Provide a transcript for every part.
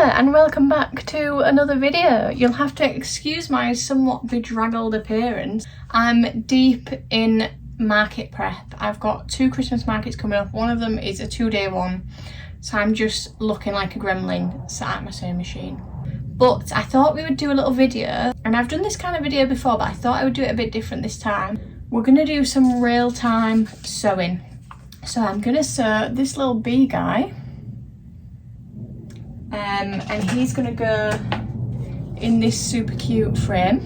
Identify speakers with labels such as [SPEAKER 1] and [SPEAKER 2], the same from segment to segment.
[SPEAKER 1] and welcome back to another video. You'll have to excuse my somewhat bedraggled appearance. I'm deep in market prep. I've got 2 Christmas markets coming up. One of them is a 2-day one, so I'm just looking like a gremlin sat at my sewing machine. But I thought we would do a little video, and I've done this kind of video before, but I thought I would do it a bit different this time. We're going to do some real-time sewing. So I'm going to sew this little bee guy. And he's going to go in this super cute frame.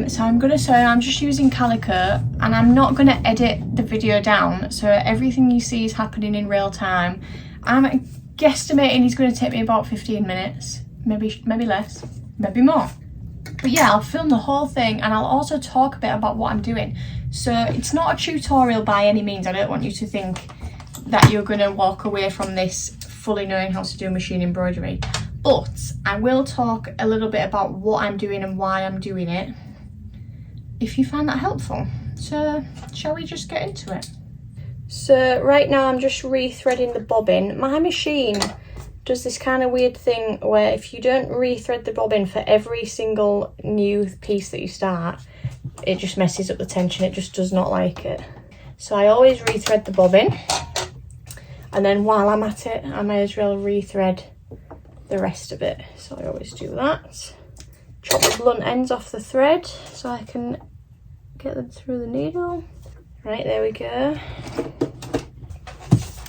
[SPEAKER 1] So I'm going to sew, I'm just using calico, and I'm not going to edit the video down, so everything you see is happening in real time. I'm guesstimating he's going to take me about 15 minutes, maybe less, maybe more. But yeah, I'll film the whole thing, and I'll also talk a bit about what I'm doing. So it's not a tutorial by any means. I don't want you to think that you're going to walk away from this fully knowing how to do machine embroidery, but I will talk a little bit about what I'm doing and why I'm doing it, if you find that helpful. So shall we just get into it? So right now I'm just rethreading the bobbin. My machine does this kind of weird thing where if you don't rethread the bobbin for every single new piece that you start, it just messes up the tension. It just does not like it. So I always rethread the bobbin. And then while I'm at it, I may as well rethread the rest of it. So I always do that. Chop the blunt ends off the thread so I can get them through the needle. Right, there we go.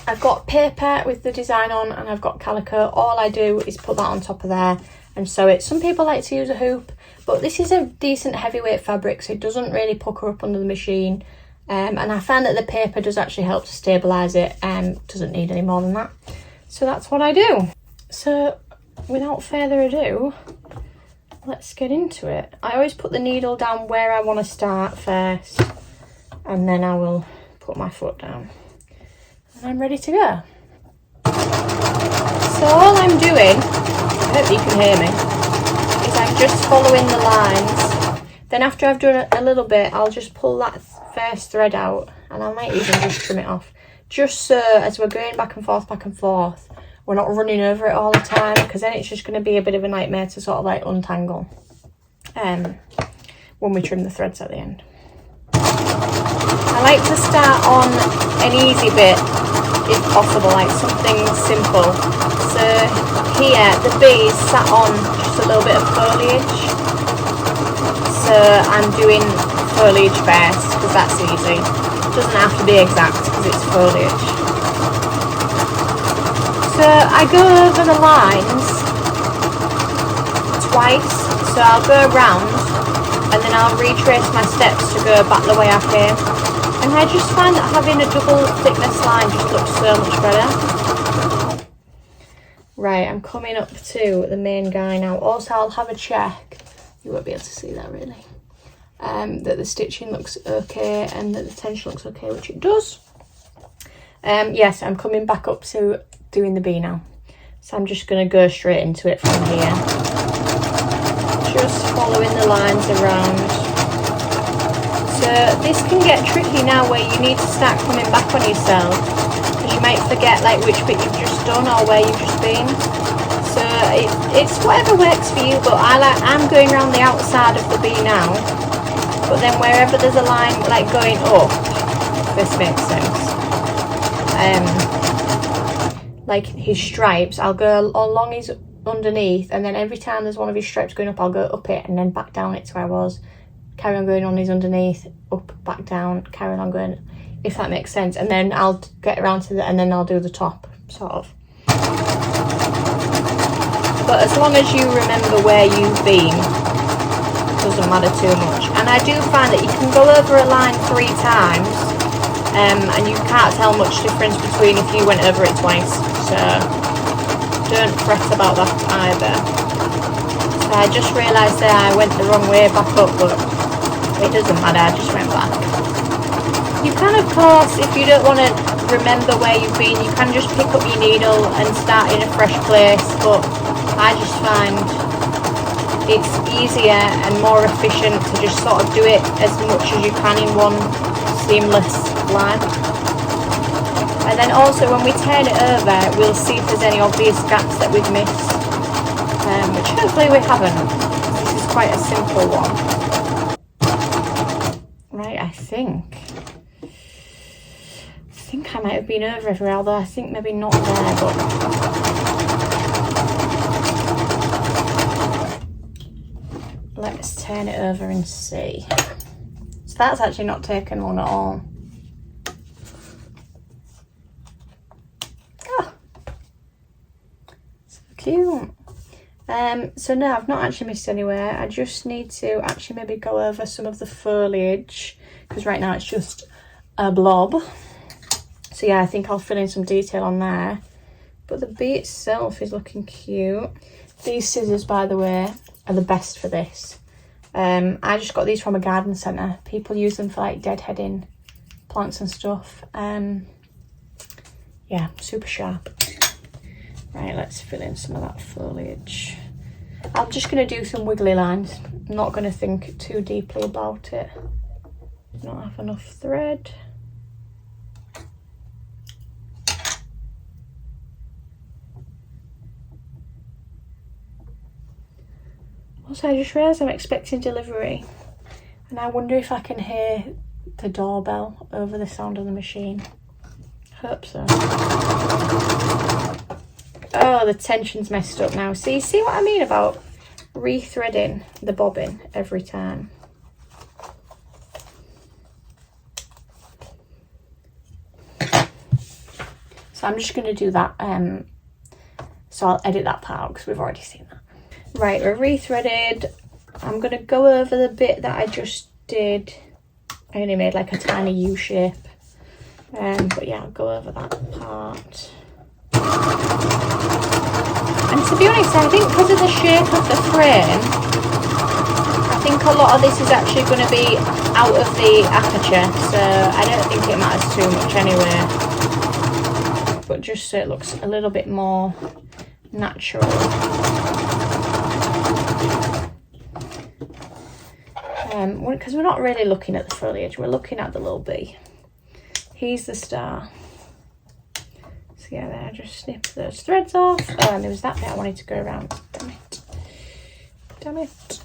[SPEAKER 1] I've got paper with the design on, and I've got calico. All I do is put that on top of there and sew it. Some people like to use a hoop, but this is a decent heavyweight fabric, so it doesn't really pucker up under the machine. And I found that the paper does actually help to stabilise it, and doesn't need any more than that. So that's what I do. So without further ado, let's get into it. I always put the needle down where I want to start first, and then I will put my foot down. And I'm ready to go. So all I'm doing, I hope you can hear me, is I'm just following the lines. Then after I've done a little bit, I'll just pull that first thread out, and I might even just trim it off. Just so as we're going back and forth, we're not running over it all the time, because then it's just going to be a bit of a nightmare to sort of like untangle when we trim the threads at the end. I like to start on an easy bit if possible, like something simple. So here the bee is sat on just a little bit of foliage. So I'm doing foliage first because that's easy. It doesn't have to be exact because it's foliage. So I go over the lines twice. So I'll go around and then I'll retrace my steps to go back the way I came. And I just find that having a double thickness line just looks so much better. Right, I'm coming up to the main guy now. Also, I'll have a check. You won't be able to see that really. That the stitching looks okay and that the tension looks okay, which it does. Yes, I'm coming back up to doing the bee now. So I'm just going to go straight into it from here. Just following the lines around. So this can get tricky now where you need to start coming back on yourself, because you might forget like which bit you've just done or where you've just been. So it's whatever works for you, but I'm going around the outside of the bee now, but then wherever there's a line like going up, this makes sense, like his stripes, I'll go along his underneath, and then every time there's one of his stripes going up, I'll go up it and then back down it to where I was, carry on going on his underneath, up, back down, carry on going, if that makes sense. And then I'll get around to and then I'll do the top, sort of. But as long as you remember where you've been, it doesn't matter too much. And I do find that you can go over a line 3 times, and you can't tell much difference between if you went over it twice. So don't fret about that either. So I just realised there I went the wrong way back up, but it doesn't matter, I just went back. You can, of course, if you don't want to remember where you've been, you can just pick up your needle and start in a fresh place, but I just find it's easier and more efficient to just sort of do it as much as you can in one seamless line. And then also when we turn it over, we'll see if there's any obvious gaps that we've missed, which hopefully we haven't. This is quite a simple one. Right, I think I might have been over everywhere, although I think maybe not there, but let's turn it over and see. So that's actually not taken long at all. Oh, so cute. So no, I've not actually missed anywhere. I just need to actually maybe go over some of the foliage, because right now it's just a blob. So yeah, I think I'll fill in some detail on there. But the bee itself is looking cute. These scissors, by the way, are the best for this. I just got these from a garden centre. People use them for like deadheading plants and stuff. Yeah, super sharp. Right, let's fill in some of that foliage. I'm just going to do some wiggly lines. I'm not going to think too deeply about it. Not have enough thread. Also, I just realised I'm expecting delivery, and I wonder if I can hear the doorbell over the sound of the machine. Hope so. Oh, the tension's messed up now. See what I mean about rethreading the bobbin every time? So I'm just going to do that. So I'll edit that part out because we've already seen that. Right, we're rethreaded. I'm going to go over the bit that I just did. I only made like a tiny U shape. But yeah, I'll go over that part. And to be honest, I think because of the shape of the frame, I think a lot of this is actually going to be out of the aperture. So I don't think it matters too much anyway. But just so it looks a little bit more natural. Because we're not really looking at the foliage, we're looking at the little bee. He's the star. So yeah, there, I just snip those threads off. Oh, and there was that bit I wanted to go around. Damn it.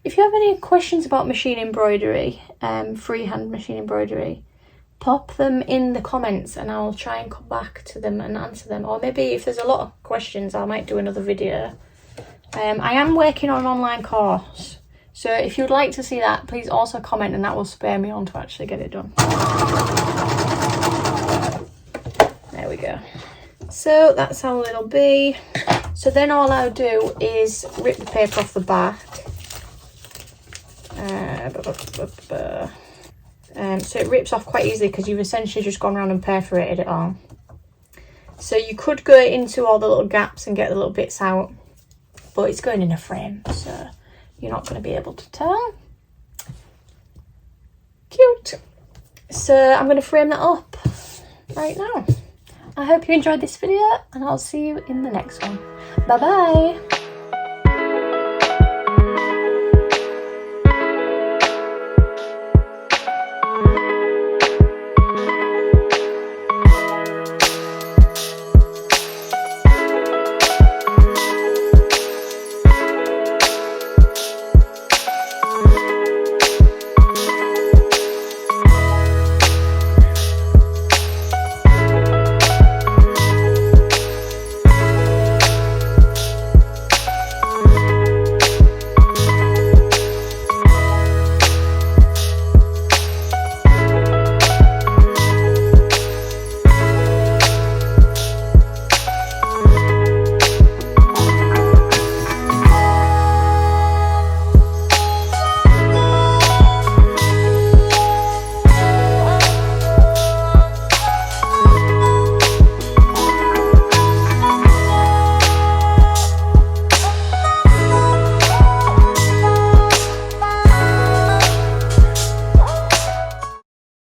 [SPEAKER 1] If you have any questions about machine embroidery, freehand machine embroidery, pop them in the comments and I'll try and come back to them and answer them. Or maybe if there's a lot of questions, I might do another video. I am working on an online course. So if you'd like to see that, please also comment and that will spur me on to actually get it done. There we go. So that's our little bee. So then all I'll do is rip the paper off the back. So it rips off quite easily because you've essentially just gone around and perforated it all. So you could go into all the little gaps and get the little bits out, but it's going in a frame, so you're not going to be able to tell. Cute. So I'm going to frame that up right now. I hope you enjoyed this video and I'll see you in the next one. Bye bye.